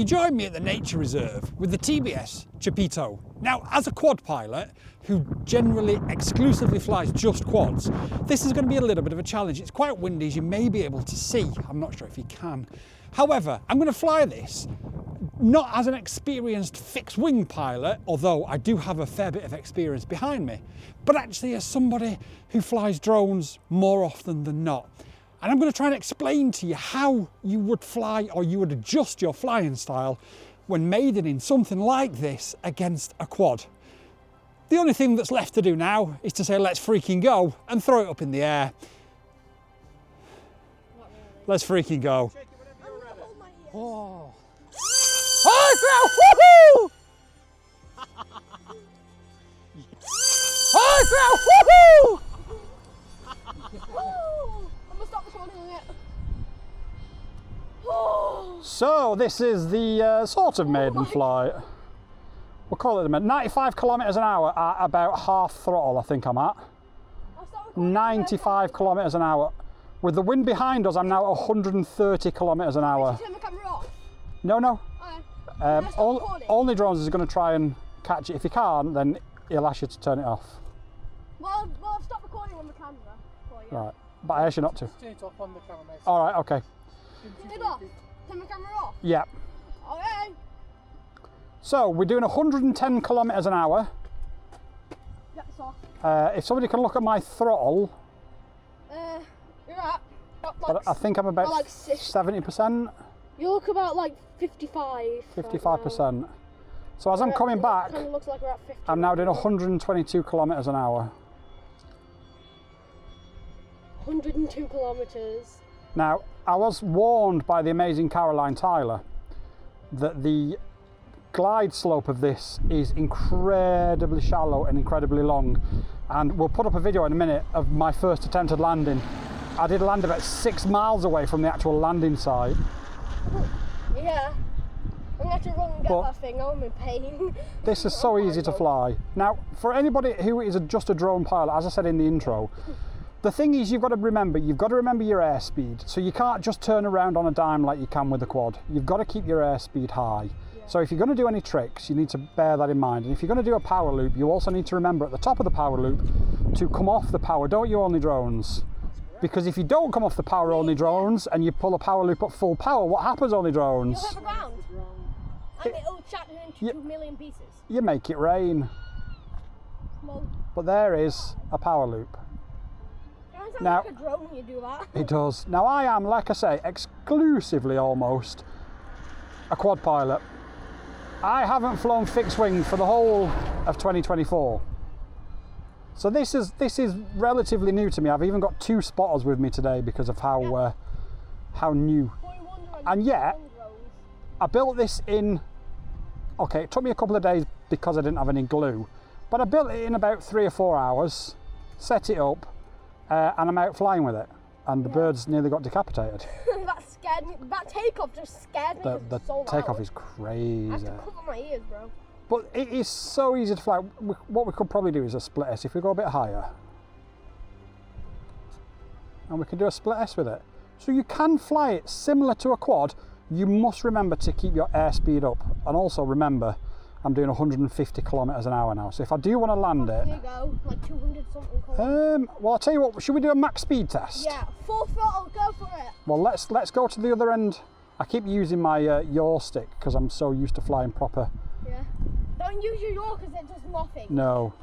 You join me at the nature reserve with the TBS Chupito. Now, as a quad pilot who generally exclusively flies just quads, this is going to be a little bit of a challenge. It's quite windy, as you may be able to see. I'm not sure if you can. However, I'm going to fly this not as an experienced fixed wing pilot, although I do have a fair bit of experience behind me, but actually as somebody who flies drones more often than not. And I'm going to try and explain to you how you would fly, or you would adjust your flying style when maidening something like this against a quad. The only thing that's left to do now is to say let's freaking go and throw it up in the air. Let's freaking go. Oh. Oh, woohoo! Oh, woohoo! So this is the sort of maiden flight. We'll call it a minute. 95 kilometers an hour at about half throttle, I think I'm at. 95 kilometers an hour. With the wind behind us, I'm now at 130 kilometers an hour. Turn the camera off? No. Okay. onlydrones is going to try and catch it. If he can't, then he'll ask you to turn it off. Well, I've stopped recording on the camera for you. Right, but I ask you not to. Turn it off on the camera, mate. All right, okay. Turn it off? Turn the camera off? Yeah. Okay. So we're doing 110 kilometers an hour. Yeah, it's off. If somebody can look at my throttle, You're at but I think I'm about like 70%. You look about like 55. 55%. So as I'm coming back, It kind of looks like we're at 50. I'm now doing 122 kilometers an hour. 102 kilometers. Now, I was warned by the amazing Caroline Tyler that the glide slope of this is incredibly shallow and incredibly long. And we'll put up a video in a minute of my first attempted landing. I did land about 6 miles away from the actual landing site. Yeah. I'm going to have to run and get that thing. I'm in pain. This is so easy to fly. Now, for anybody who is just a drone pilot, as I said in the intro, the thing is you've got to remember your airspeed. So you can't just turn around on a dime like you can with a quad. You've got to keep your airspeed high. Yeah. So if you're going to do any tricks, you need to bear that in mind. And if you're going to do a power loop, you also need to remember at the top of the power loop to come off the power. Don't you only drones? Because if you don't come off the power only drones and you pull a power loop at full power, what happens only drones? You'll hit the ground. And it'll shatter into 2 million pieces. You make it rain. Well, but there is a power loop. It sounds Now, like a drone when you do that. It does. Now I am, like I say, exclusively almost a quad pilot. I haven't flown fixed wing for the whole of 2024. So this is relatively new to me. I've even got 2 spotters with me today because of how new. And yet, I built this in. Okay, it took me a couple of days because I didn't have any glue, but I built it in about 3 or 4 hours, set it up, and I'm out flying with it. And the birds nearly got decapitated. That scared me. That takeoff just scared me. The so takeoff loud. is crazy. I have to cover my ears, bro. But it is so easy to fly. What we could probably do is a split S if we go a bit higher. And we can do a split S with it. So you can fly it similar to a quad. You must remember to keep your airspeed up. And also remember, I'm doing 150 kilometers an hour now. So if I do want to land it... There you go, like 200 something kilometers. Well, I'll tell you what, should we do a max speed test? Yeah, full throttle, go for it. Well, let's go to the other end. I keep using my yaw stick because I'm so used to flying proper. Yeah. Don't use your yaw because it does nothing. No.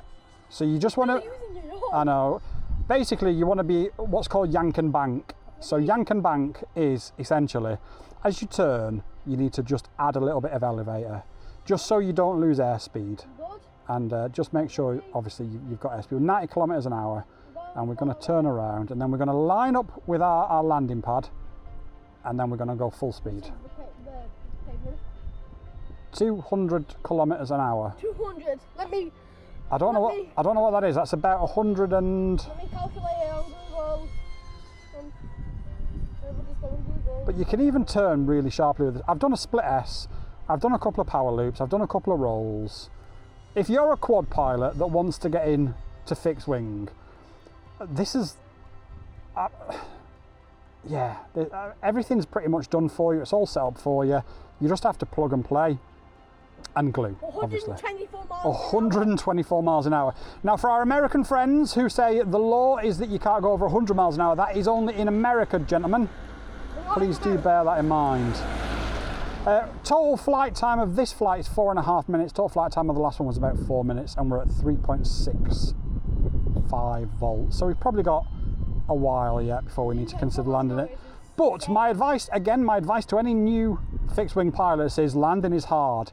So you just want to... using your yaw. I know. Basically, you want to be what's called yank and bank. So yank and bank is essentially, as you turn, you need to just add a little bit of elevator, just so you don't lose airspeed. Good. And just make sure, obviously, you've got airspeed 90 kilometers an hour. And we're going to turn around, and then we're going to line up with our landing pad, and then we're going to go full speed. 200 kilometers an hour. 200. I don't know what that is. That's about 100 and. Let me calculate it on Google. Everybody's going Google. But you can even turn really sharply with it. I've done a split S. I've done a couple of power loops. I've done a couple of rolls. If you're a quad pilot that wants to get in to fixed wing, this is. yeah, everything's pretty much done for you. It's all set up for you. You just have to plug and play and glue, obviously. 124 miles an hour. Now, for our American friends who say the law is that you can't go over 100 miles an hour, that is only in America, gentlemen. Please do bear that in mind. Total flight time of this flight is 4.5 minutes. Total flight time of the last one was about 4 minutes, and we're at 3.65 volts. So we've probably got a while yet before we need to consider landing it. But my advice, again, my advice to any new fixed wing pilots is landing is hard.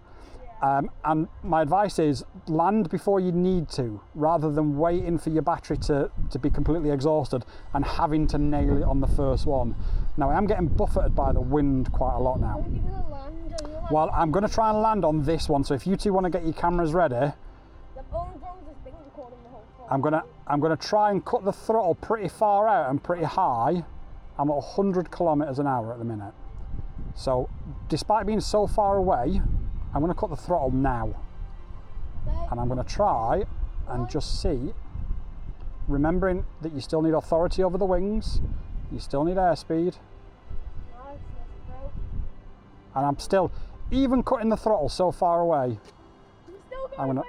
And my advice is land before you need to, rather than waiting for your battery to be completely exhausted and having to nail it on the first one. Now, I am getting buffeted by the wind quite a lot now. Well, I'm going to try and land on this one, so if you two want to get your cameras ready, I'm going to try and cut the throttle pretty far out and pretty high. I'm at 100 kilometers an hour at the minute. So, despite being so far away, I'm going to cut the throttle now, and I'm going to try and just see, remembering that you still need authority over the wings, you still need airspeed, and I'm still, even cutting the throttle so far away, I'm going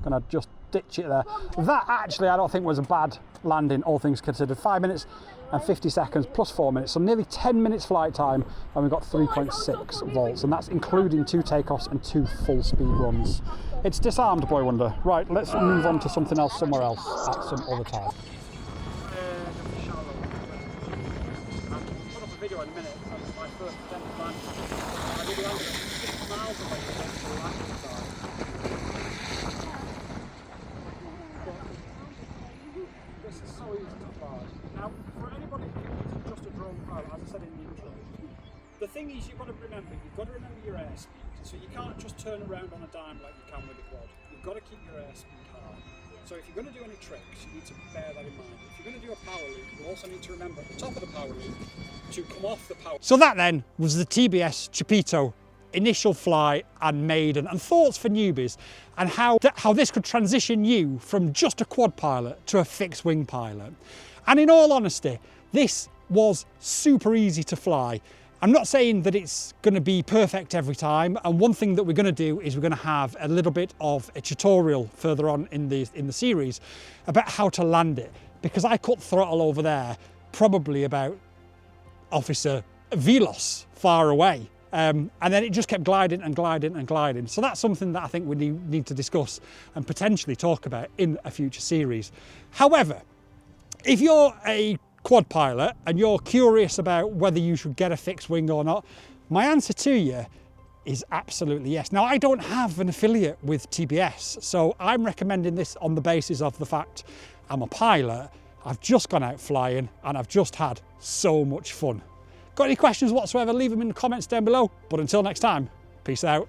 to just ditch it there. That actually I don't think was a bad landing, all things considered. 5 minutes and 50 seconds plus 4 minutes, so nearly 10 minutes flight time, and we've got 3.6 volts, and that's including 2 takeoffs and 2 full speed runs. It's disarmed, Boy Wonder. Right, let's move on to something else somewhere else at some other time. I'll put up a video in a minute. That's my first attempt to land. I did land 6 miles away from the landing side. This is so easy to fly. Now, for anybody who is just a drone pilot, as I said in the intro, the thing is you've got to remember your airspeed. So you can't just turn around on a dime like you can with a quad. You've got to keep your airspeed high. So if you're going to do any tricks, you need to bear that in mind. If you're going to do a power loop, you also need to remember at the top of the power loop to come off the power. So that then was the TBS Chupito initial flight and maiden, and thoughts for newbies, and how this could transition you from just a quad pilot to a fixed wing pilot. And in all honesty, this was super easy to fly. I'm not saying that it's going to be perfect every time, and one thing that we're going to do is we're going to have a little bit of a tutorial further on in the series about how to land it, because I cut throttle over there probably about Officer Velos far away. And then it just kept gliding and gliding and gliding. So that's something that I think we need to discuss and potentially talk about in a future series. However, if you're a quad pilot and you're curious about whether you should get a fixed wing or not, my answer to you is absolutely yes. Now, I don't have an affiliate with TBS, so I'm recommending this on the basis of the fact I'm a pilot, I've just gone out flying, and I've just had so much fun. Got any questions whatsoever, leave them in the comments down below. But until next time, peace out.